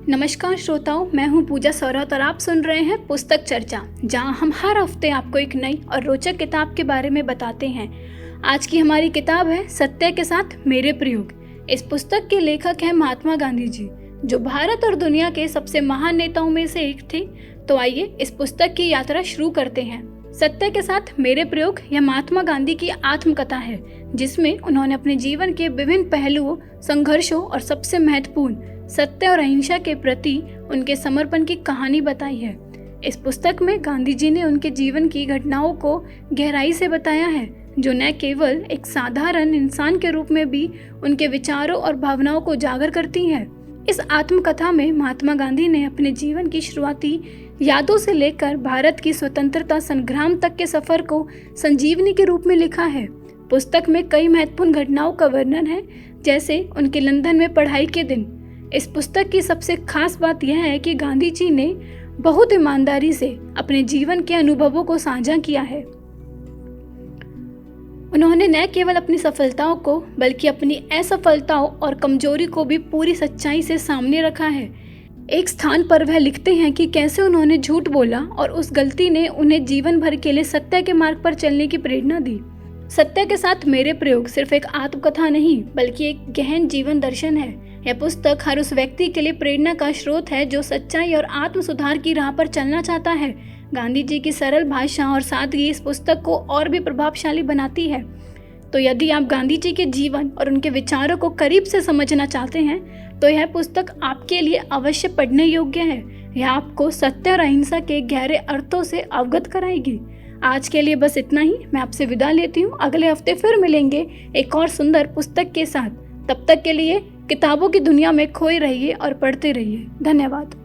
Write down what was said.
नमस्कार श्रोताओं, मैं हूं पूजा सौरत और आप सुन रहे हैं पुस्तक चर्चा, जहां हम हर हफ्ते आपको एक नई और रोचक किताब के बारे में बताते हैं। आज की हमारी किताब है सत्य के साथ मेरे प्रयोग। इस पुस्तक के लेखक हैं महात्मा गांधी जी, जो भारत और दुनिया के सबसे महान नेताओं में से एक थे। तो आइए इस पुस्तक की यात्रा शुरू करते हैं। सत्य के साथ मेरे प्रयोग यह महात्मा गांधी की आत्मकथा है, जिसमें उन्होंने अपने जीवन के विभिन्न पहलुओं, संघर्षों और सबसे महत्वपूर्ण सत्य और अहिंसा के प्रति उनके समर्पण की कहानी बताई है। इस पुस्तक में गांधी जी ने उनके जीवन की घटनाओं को गहराई से बताया है, जो न केवल एक साधारण इंसान के रूप में भी उनके विचारों और भावनाओं को उजागर करती हैं। इस आत्मकथा में महात्मा गांधी ने अपने जीवन की शुरुआती यादों से लेकर भारत की स्वतंत्रता संग्राम तक के सफर को संजीवनी के रूप में लिखा है। पुस्तक में कई महत्वपूर्ण घटनाओं का वर्णन है, जैसे उनके लंदन में पढ़ाई के दिन। इस पुस्तक की सबसे खास बात यह है कि गांधी जी ने बहुत ईमानदारी से अपने जीवन के अनुभवों को साझा किया है। उन्होंने न केवल अपनी सफलताओं को बल्कि अपनी असफलताओं और कमजोरी को भी पूरी सच्चाई से सामने रखा है। एक स्थान पर वह लिखते हैं कि कैसे उन्होंने झूठ बोला और उस गलती ने उन्हें जीवन भर के लिए सत्य के मार्ग पर चलने की प्रेरणा दी। सत्य के साथ मेरे प्रयोग सिर्फ एक आत्मकथा नहीं, बल्कि एक गहन जीवन दर्शन है। यह पुस्तक हर उस व्यक्ति के लिए प्रेरणा का स्रोत है जो सच्चाई और आत्म सुधार की राह पर चलना चाहता है। गांधी जी की सरल भाषा और सादगी इस पुस्तक को और भी प्रभावशाली बनाती है। तो यदि आप गांधी जी के जीवन और उनके विचारों को करीब से समझना चाहते हैं, तो यह पुस्तक आपके लिए अवश्य पढ़ने योग्य है। यह आपको सत्य और अहिंसा के गहरे अर्थों से अवगत कराएगी। आज के लिए बस इतना ही। मैं आपसे विदा लेती हूँ। अगले हफ्ते फिर मिलेंगे एक और सुंदर पुस्तक के साथ। तब तक के लिए किताबों की दुनिया में खोए रहिए और पढ़ते रहिए। धन्यवाद।